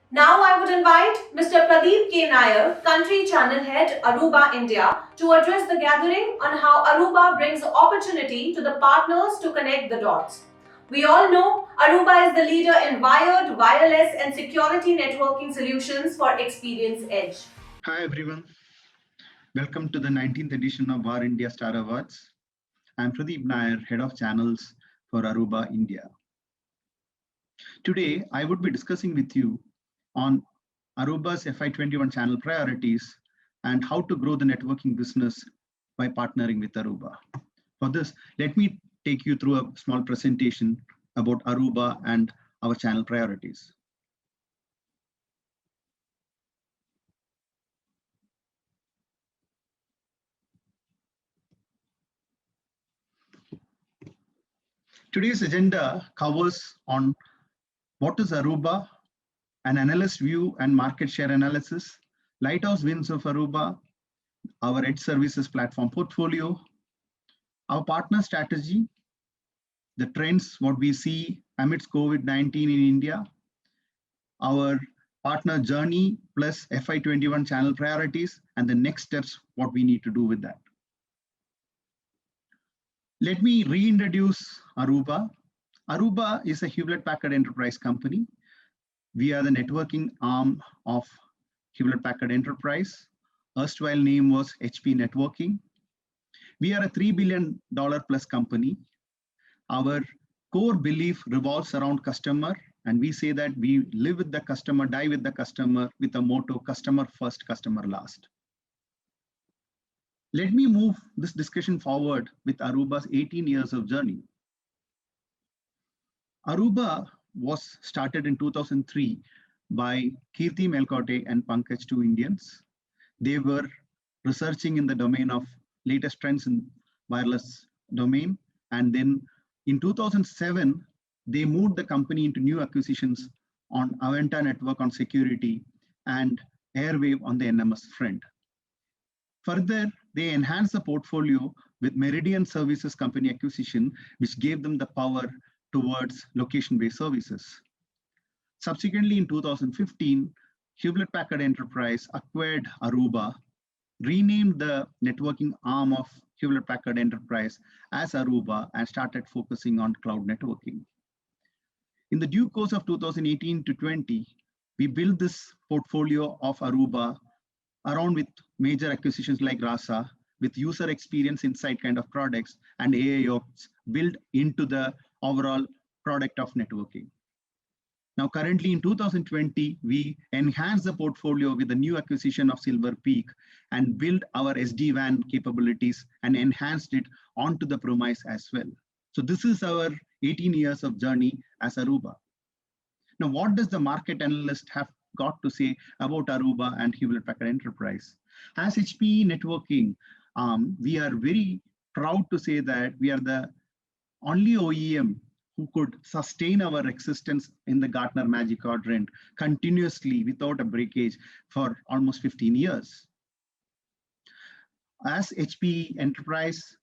Now I would invite Mr. Pradeep K. Nair, Country Channel Head, Aruba, India, to address the gathering on how Aruba brings opportunity to the partners to connect the dots. We all know Aruba is the leader in wired, wireless, and security networking solutions for Experience Edge. Hi everyone, welcome to the 19th edition of VAR India Star Awards. I'm Pradeep Nair, Head of Channels for Aruba India. Today, I would be discussing with you on Aruba's FY21 channel priorities and how to grow the networking business by partnering with Aruba. For this, let me take you through a small presentation about Aruba and our channel priorities. Today's agenda covers on what is Aruba, an analyst view and market share analysis, lighthouse wins of Aruba, our edge services platform portfolio, our partner strategy, the trends, what we see amidst COVID-19 in India, our partner journey plus FY21 channel priorities, and the next steps, what we need to do with that. Let me reintroduce Aruba. Aruba is a Hewlett Packard Enterprise company. We are the networking arm of Hewlett Packard Enterprise. Erstwhile name was HP Networking. We are a $3 billion plus company. Our core belief revolves around customer, and we say that we live with the customer, die with the customer, with the motto customer first, customer last. Let me move this discussion forward with Aruba's 18 years of journey. Aruba was started in 2003 by Kirti Melkote and Pankaj, two Indians. They were researching in the domain of latest trends in wireless domain. And then in 2007, they moved the company into new acquisitions on Aventa Network on security and Airwave on the NMS front. Further, they enhanced the portfolio with Meridian Services Company acquisition, which gave them the power towards location-based services. Subsequently, in 2015, Hewlett Packard Enterprise acquired Aruba, renamed the networking arm of Hewlett Packard Enterprise as Aruba, and started focusing on cloud networking. In the due course of 2018 to 20, we built this portfolio of Aruba around with major acquisitions like Rasa, with user experience insight kind of products and AIOps built into the overall product of networking. Now, currently in 2020, we enhanced the portfolio with the new acquisition of Silver Peak and built our SD-WAN capabilities and enhanced it onto the premise as well. So this is our 18 years of journey as Aruba. Now, what does the market analyst have got to say about Aruba and Hewlett Packard Enterprise? As HPE Networking, we are very proud to say that we are the only OEM who could sustain our existence in the Gartner Magic Quadrant continuously without a breakage for almost 15 years. As HPE Enterprise,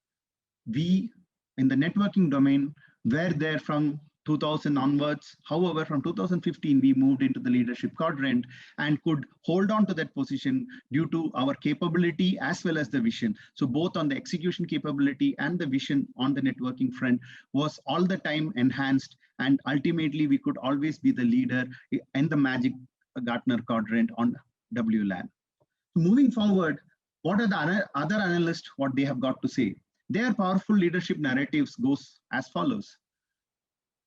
we in the networking domain were there from 2000 onwards. However, from 2015, we moved into the leadership quadrant and could hold on to that position due to our capability as well as the vision. So both on the execution capability and the vision on the networking front was all the time enhanced. And ultimately, we could always be the leader in the Magic Gartner quadrant on WLAN. Moving forward, what are the other analysts, what they have got to say? Their powerful leadership narratives goes as follows.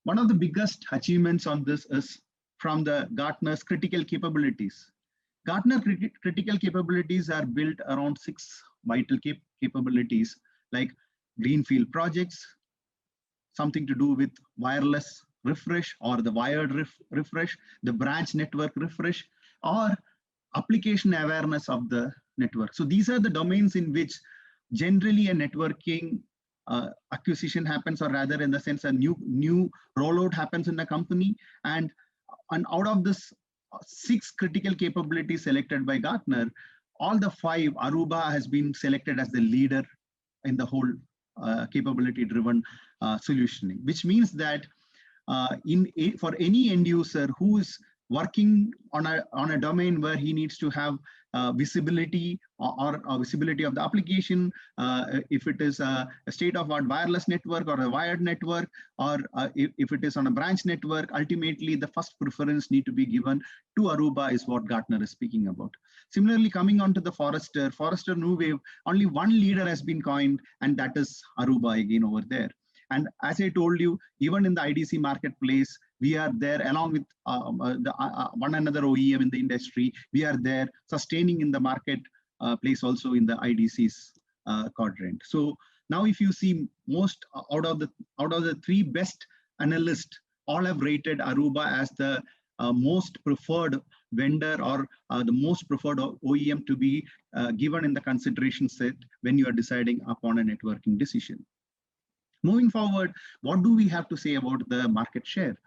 One of the biggest achievements on this is from the Gartner's critical capabilities. Gartner critical capabilities are built around 6 vital capabilities like greenfield projects, something to do with wireless refresh or the wired refresh, the branch network refresh, or application awareness of the network. So these are the domains in which generally a networking acquisition happens, or rather in the sense a new rollout happens in the company. And out of this 6 critical capabilities selected by Gartner, all the 5, Aruba has been selected as the leader in the whole capability driven solutioning, which means that for any end user who is working on a domain where he needs to have visibility or visibility of the application, if it is a state-of-art wireless network or a wired network, or if it is on a branch network, ultimately the first preference need to be given to Aruba is what Gartner is speaking about. Similarly, coming on to the Forrester New Wave, only one leader has been coined, and that is Aruba again over there. And as I told you, even in the IDC marketplace, we are there along with one another OEM in the industry. We are there sustaining in the market place also in the IDC's quadrant. So now if you see most out of the three best analysts, all have rated Aruba as the most preferred vendor or the most preferred OEM to be given in the consideration set when you are deciding upon a networking decision. Moving forward, what do we have to say about the market share?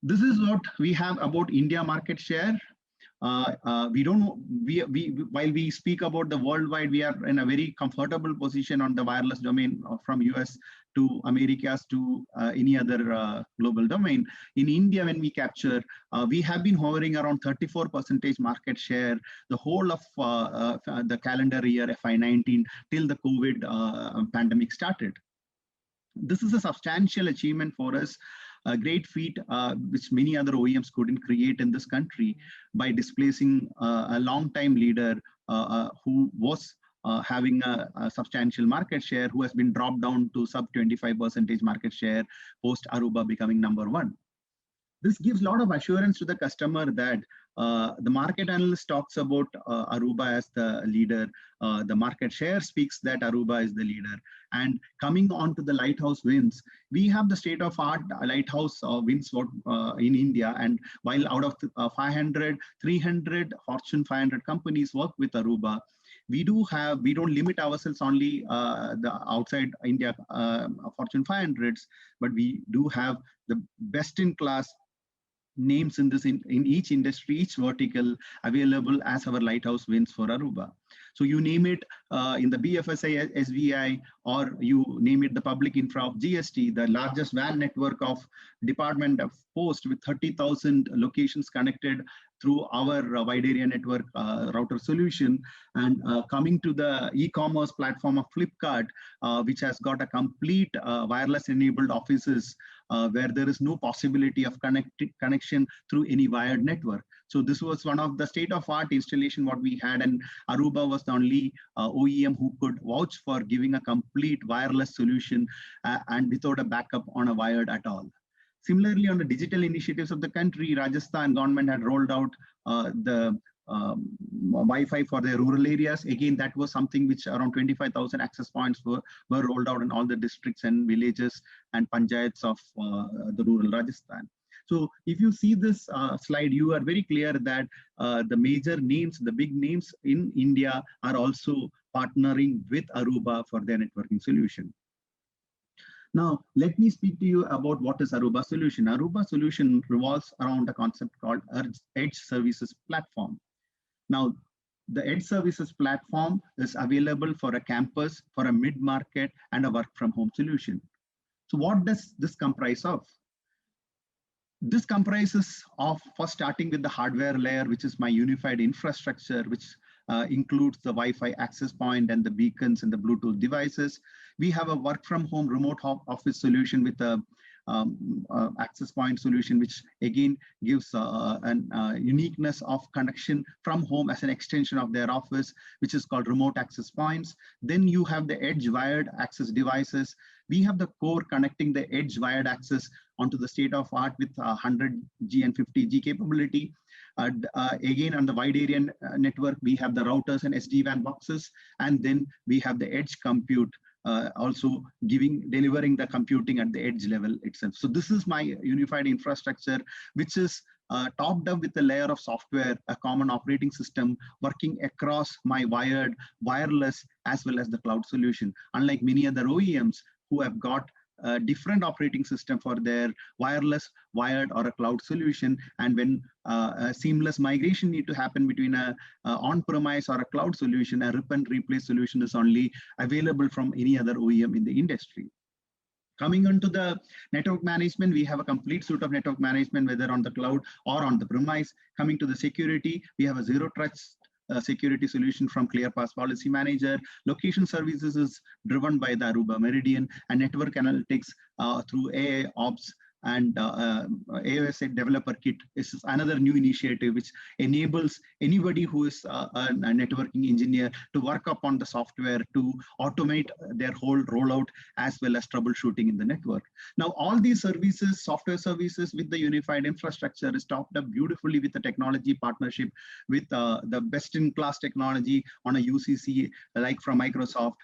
This is what we have about India market share. While we speak about the worldwide, we are in a very comfortable position on the wireless domain from US to Americas to any other global domain. In India, when we capture, we have been hovering around 34% market share the whole of the calendar year FY19 till the COVID pandemic started. This is a substantial achievement for us, a great feat which many other OEMs couldn't create in this country by displacing a long-time leader who was having a substantial market share, who has been dropped down to sub 25% market share post Aruba becoming #1. This gives a lot of assurance to the customer that the market analyst talks about Aruba as the leader. The market share speaks that Aruba is the leader. And coming on to the lighthouse wins, we have the state-of-art lighthouse wins in India. And while out of 500, 300 Fortune 500 companies work with Aruba, we don't limit ourselves only the outside India Fortune 500s, but we do have the best-in-class names in each industry, each vertical available as our lighthouse wins for Aruba. So you name it in the BFSI SVI, or you name it the public infra of GST, the largest WAN network of Department of Post with 30,000 locations connected through our wide area network router solution. And coming to the e-commerce platform of Flipkart, which has got a complete wireless enabled offices where there is no possibility of connection through any wired network. So this was one of the state-of-art installation what we had, and Aruba was the only OEM who could vouch for giving a complete wireless solution and without a backup on a wired at all. Similarly, on the digital initiatives of the country, Rajasthan government had rolled out the Wi-Fi for the rural areas. Again, that was something which around 25,000 access points were rolled out in all the districts and villages and panchayats of the rural Rajasthan. So if you see this slide, you are very clear that the major names, the big names in India are also partnering with Aruba for their networking solution. Now, let me speak to you about what is Aruba solution. Aruba solution revolves around a concept called Edge Services Platform. Now, the Edge Services Platform is available for a campus, for a mid-market, and a work-from-home solution. So what does this comprise of? This comprises of, first starting with the hardware layer, which is my unified infrastructure, which includes the Wi-Fi access point and the beacons and the Bluetooth devices. We have a work from home remote office solution with a access point solution, which again gives an uniqueness of connection from home as an extension of their office, which is called remote access points. Then you have the edge wired access devices. We have the core connecting the edge wired access onto the state of art with 100G and 50G capability. Again, on the wide area network, we have the routers and SD-WAN boxes, and then we have the edge compute also delivering the computing at the edge level itself. So this is my unified infrastructure, which is topped up with a layer of software, a common operating system working across my wired, wireless, as well as the cloud solution. Unlike many other OEMs who have got a different operating system for their wireless, wired, or a cloud solution, and when a seamless migration need to happen between a on-premise or a cloud solution, a rip and replace solution is only available from any other OEM in the industry. Coming on to the network management, we have a complete suite of network management, whether on the cloud or on the premise. Coming to the security, we have a zero trust security solution from ClearPass Policy Manager. Location services is driven by the Aruba Meridian, and network analytics through AI Ops and AOS Developer Kit is another new initiative which enables anybody who is a networking engineer to work upon the software to automate their whole rollout as well as troubleshooting in the network. Now, all these services, software services with the unified infrastructure is topped up beautifully with the technology partnership with the best-in-class technology on a UCC like from Microsoft.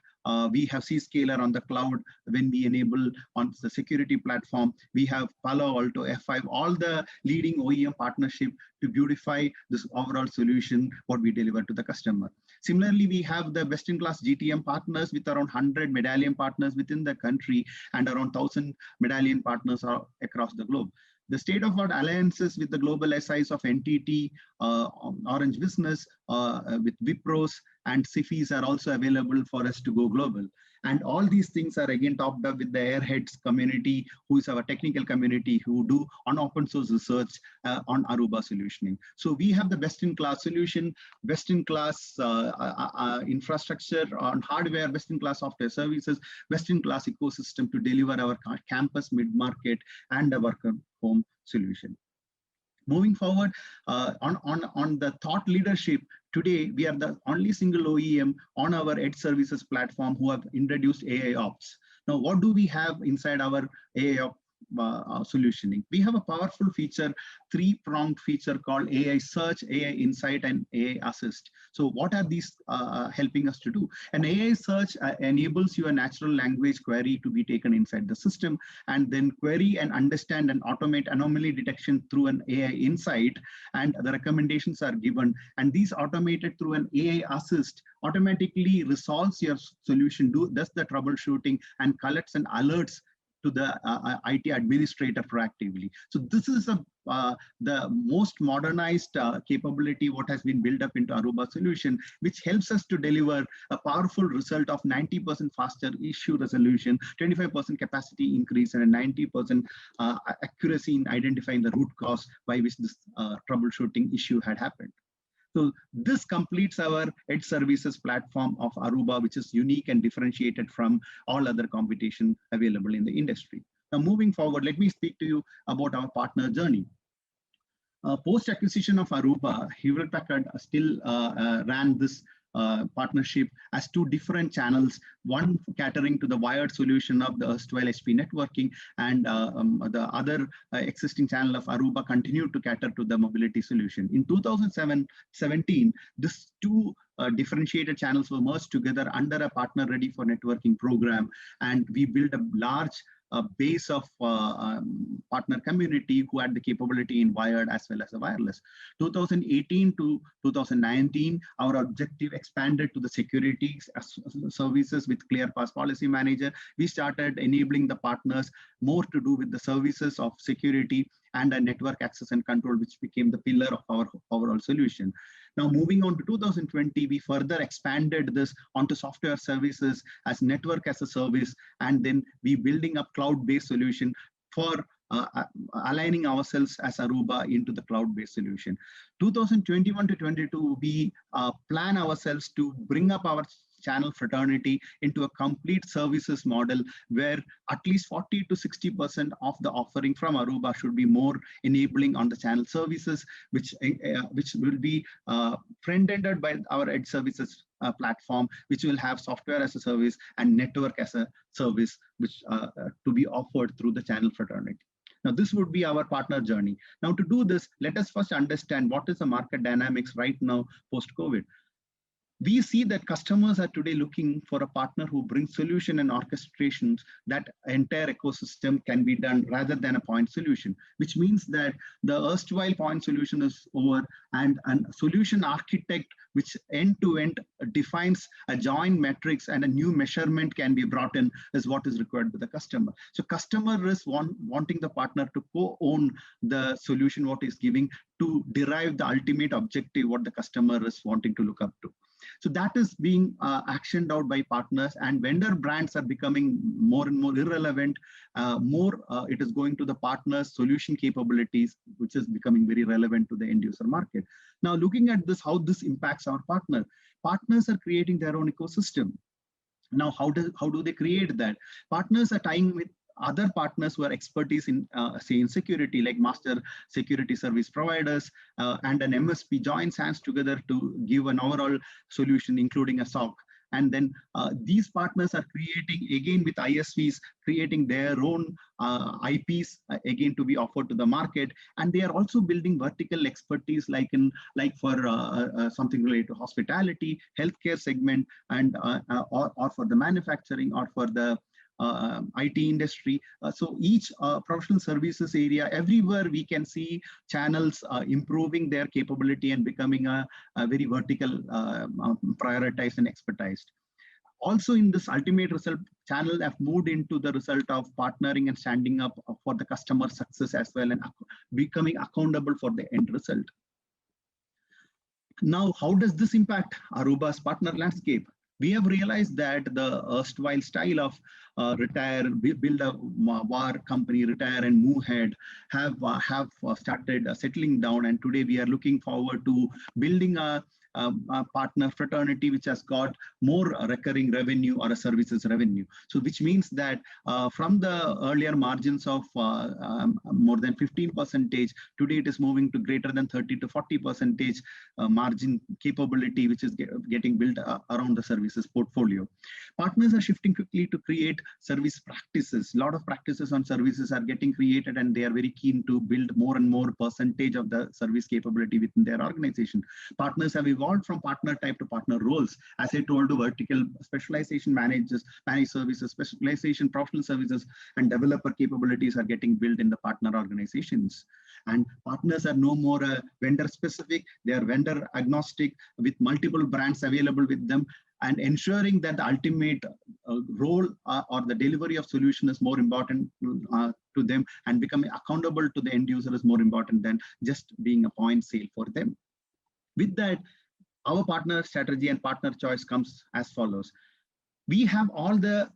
We have Zscaler on the cloud when we enable on the security platform. We have Palo Alto, F5, all the leading OEM partnership to beautify this overall solution, what we deliver to the customer. Similarly, we have the best-in-class GTM partners with around 100 medallion partners within the country and around 1,000 medallion partners across the globe. The state-of-the-art alliances with the global SIs of NTT, Orange Business, with Wipros and CIFIs are also available for us to go global. And all these things are again topped up with the Airheads community, who is our technical community, who do on open source research on Aruba solutioning. So we have the best-in-class solution, best-in-class infrastructure on hardware, best-in-class software services, best-in-class ecosystem to deliver our campus, mid-market, and our work-home solution. Moving forward, on the thought leadership, today we are the only single OEM on our Edge Services platform who have introduced AI Ops. Now, what do we have inside our AI Ops solutioning? We have a powerful feature, three-pronged feature called AI Search, AI Insight, and AI Assist. So what are these helping us to do? An AI Search enables you a natural language query to be taken inside the system, and then query and understand and automate anomaly detection through an AI Insight, and the recommendations are given. And these automated through an AI Assist automatically resolves your solution, does the troubleshooting, and collects and alerts to the IT administrator proactively. So this is the most modernized capability what has been built up into Aruba solution, which helps us to deliver a powerful result of 90% faster issue resolution, 25% capacity increase, and a 90% accuracy in identifying the root cause by which this troubleshooting issue had happened. So this completes our Edge Services platform of Aruba, which is unique and differentiated from all other competition available in the industry. Now, moving forward, let me speak to you about our partner journey. Post-acquisition of Aruba, Hewlett Packard still ran this partnership as two different channels, one catering to the wired solution of the erstwhile HP networking, and the other existing channel of Aruba continued to cater to the mobility solution. In 2017, these two differentiated channels were merged together under a partner ready for networking program, and we built a large base of partner community who had the capability in wired as well as the wireless. 2018 to 2019, our objective expanded to the security services with ClearPass Policy Manager. We started enabling the partners more to do with the services of security and a network access and control, which became the pillar of our overall solution. Now, moving on to 2020, we further expanded this onto software services as network as a service, and then we building up cloud-based solution for aligning ourselves as Aruba into the cloud-based solution. 2021 to 22, we plan ourselves to bring up our channel fraternity into a complete services model where at least 40 to 60% of the offering from Aruba should be more enabling on the channel services, which will be front-ended by our Edge Services platform, which will have software as a service and network as a service, which to be offered through the channel fraternity. Now, this would be our partner journey. Now, to do this, let us first understand what is the market dynamics right now post-COVID. We see that customers are today looking for a partner who brings solution and orchestrations that entire ecosystem can be done rather than a point solution, which means that the erstwhile point solution is over, and a solution architect which end-to-end defines a joint metrics and a new measurement can be brought in is what is required by the customer. So customer is wanting the partner to co-own the solution what is giving to derive the ultimate objective what the customer is wanting to look up to. So that is being actioned out by partners, and vendor brands are becoming more and more irrelevant. It is going to the partners' solution capabilities, which is becoming very relevant to the end user market. Now, looking at this, how this impacts our partner. Partners are creating their own ecosystem. Now, how do they create that? Partners are tying with other partners who are expertise in, say, in security, like master security service providers, and an MSP joins hands together to give an overall solution, including a SOC. And then these partners are creating, again with ISVs, creating their own IPs, again to be offered to the market. And they are also building vertical expertise, like for something related to hospitality, healthcare segment, and or for the manufacturing, or for the IT industry. So each professional services area, everywhere we can see channels improving their capability and becoming a very vertical, prioritized and expertise. Also, in this ultimate result, channel have moved into the result of partnering and standing up for the customer success as well, and becoming accountable for the end result. Now, how does this impact Aruba's partner landscape? We have realized that the erstwhile style of retire, build a war company, retire and move ahead, have started settling down. And today we are looking forward to building a partner fraternity which has got more recurring revenue or a services revenue. So which means that from the earlier margins of more than 15%, today it is moving to greater than 30 to 40% margin capability, which is getting built around the services portfolio. Partners are shifting quickly to create service practices. A lot of practices on services are getting created, and they are very keen to build more and more percentage of the service capability within their organization. Partners have evolved from partner type to partner roles. As I told you, vertical specialization managers, managed services, specialization, professional services, and developer capabilities are getting built in the partner organizations. And partners are no more vendor specific, they are vendor agnostic with multiple brands available with them, and ensuring that the ultimate role or the delivery of solution is more important to them, and becoming accountable to the end user is more important than just being a point sale for them. With that, our partner strategy and partner choice comes as follows. We have all the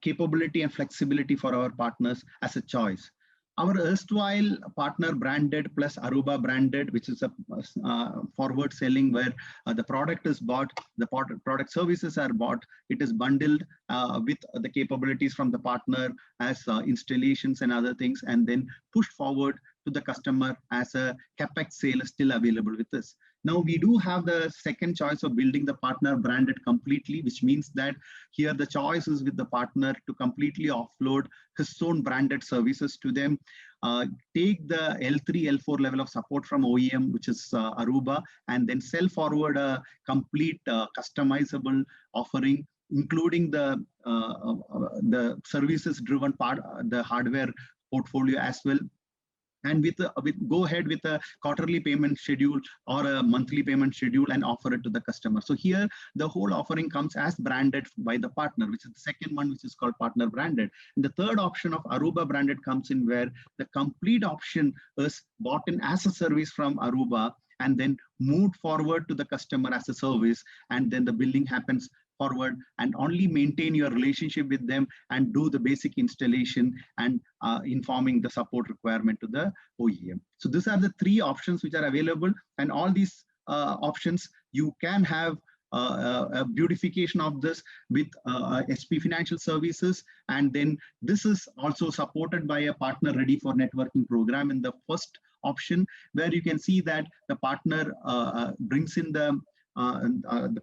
capability and flexibility for our partners as a choice. Our erstwhile partner branded plus Aruba branded, which is a forward selling, where the product is bought, the product services are bought, it is bundled with the capabilities from the partner as installations and other things, and then pushed forward to the customer as a CapEx sale is still available with us. Now we do have the second choice of building the partner branded completely, which means that here the choice is with the partner to completely offload his own branded services to them, take the L3, L4 level of support from OEM, which is Aruba, and then sell forward a complete customizable offering, including the services driven part, the hardware portfolio as well. And go ahead with a quarterly payment schedule or a monthly payment schedule and offer it to the customer. So here the whole offering comes as branded by the partner, which is the second one, which is called partner branded. And the third option of Aruba branded comes in, where the complete option is bought in as a service from Aruba and then moved forward to the customer as a service, and then the billing happens forward, and only maintain your relationship with them and do the basic installation and informing the support requirement to the OEM. So these are the three options which are available, and all these options you can have a beautification of this with SP Financial Services, and then this is also supported by a partner ready for networking program in the first option, where you can see that the partner brings in the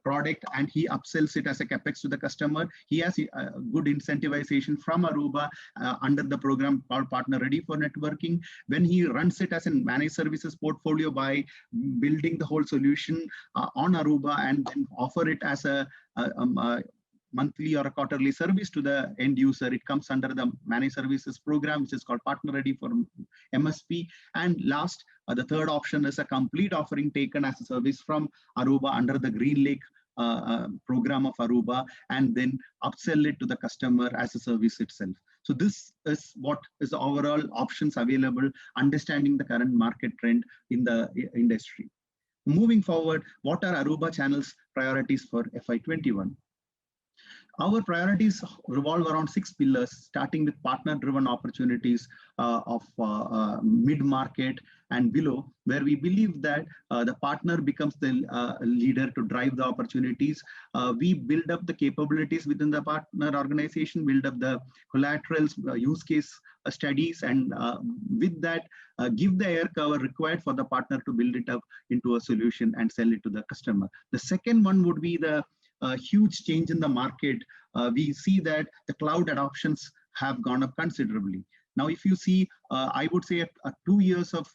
product and he upsells it as a capex to the customer. He has good incentivization from Aruba under the program called Partner Ready for Networking. When he runs it as a managed services portfolio by building the whole solution on Aruba and then offer it as a monthly or a quarterly service to the end user, it comes under the managed services program, which is called Partner Ready for MSP. And last, the third option is a complete offering taken as a service from Aruba under the GreenLake program of Aruba, and then upsell it to the customer as a service itself. So this is what is the overall options available, understanding the current market trend in the industry. moving forward, what are Aruba channel's priorities for FY21? Our priorities revolve around 6 pillars, starting with partner-driven opportunities of mid-market and below, where we believe that the partner becomes the leader to drive the opportunities. We build up the capabilities within the partner organization, build up the collaterals, use case studies, and with that, give the air cover required for the partner to build it up into a solution and sell it to the customer. The second one would be the huge change in the market. We see that the cloud adoptions have gone up considerably. Now, if you see, I would say 2 years of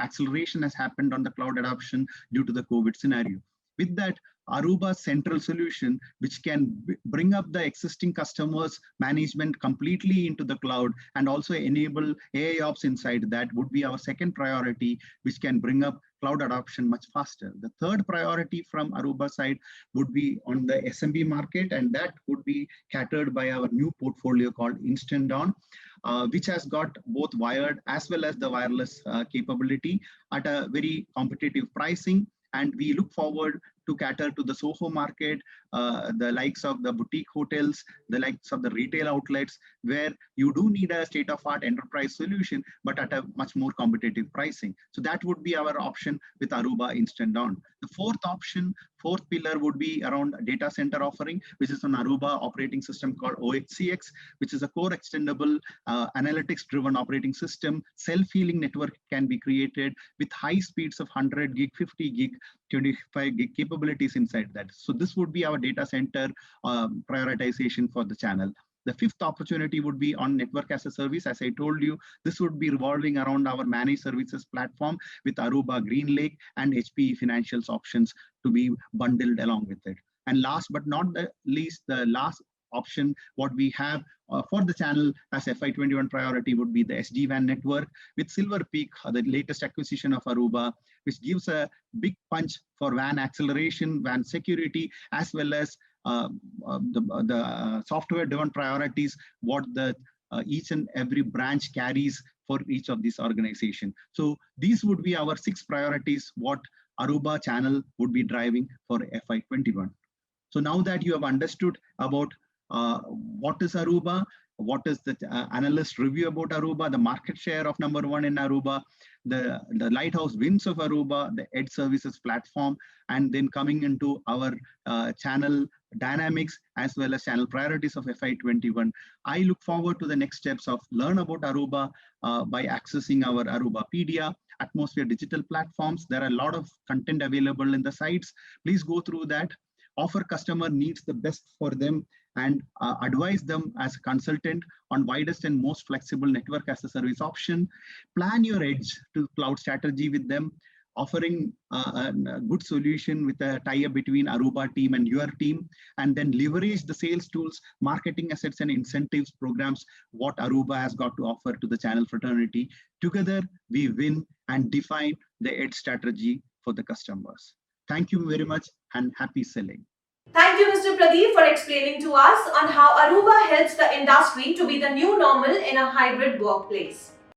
acceleration has happened on the cloud adoption due to the COVID scenario. With that, Aruba central solution, which can bring up the existing customers management completely into the cloud and also enable AIOps inside, that would be our second priority, which can bring up cloud adoption much faster. The third priority from Aruba side would be on the SMB market, and that would be catered by our new portfolio called Instant On, which has got both wired as well as the wireless capability at a very competitive pricing. And we look forward to cater to the SOHO market, the likes of the boutique hotels, the likes of the retail outlets, where you do need a state-of-art enterprise solution, but at a much more competitive pricing. So that would be our option with Aruba Instant On. The fourth pillar would be around data center offering, which is an Aruba operating system called OHCX, which is a core extendable analytics-driven operating system. Self-healing network can be created with high speeds of 100 gig, 50 gig, 25 gig capabilities inside that. So this would be our data center prioritization for the channel. The fifth opportunity would be on network as a service. As I told you, this would be revolving around our managed services platform with Aruba GreenLake and HPE Financials options to be bundled along with it. And last but not the least, the last option, what we have for the channel as FY21 priority would be the SD-WAN network with Silver Peak, the latest acquisition of Aruba, which gives a big punch for WAN acceleration, WAN security, as well as the software-driven priorities, what the each and every branch carries for each of these organizations. So these would be our 6 priorities, what Aruba channel would be driving for FY21. So now that you have understood about what is Aruba, what is the analyst review about Aruba, the market share of #1 in Aruba, the lighthouse wins of Aruba, the Edge Services platform, and then coming into our channel dynamics as well as channel priorities of FY21. I look forward to the next steps of learn about Aruba by accessing our Arubapedia, Atmosphere digital platforms. There are a lot of content available in the sites. Please go through that. Offer customer needs the best for them and advise them as a consultant on widest and most flexible network as a service option. Plan your edge to cloud strategy with them, offering a good solution with a tie-up between Aruba team and your team, and then leverage the sales tools, marketing assets and incentives programs, what Aruba has got to offer to the channel fraternity. Together, we win and define the edge strategy for the customers. Thank you very much and happy selling. Thank you, Mr. Pradeep, for explaining to us on how Aruba helps the industry to be the new normal in a hybrid workplace.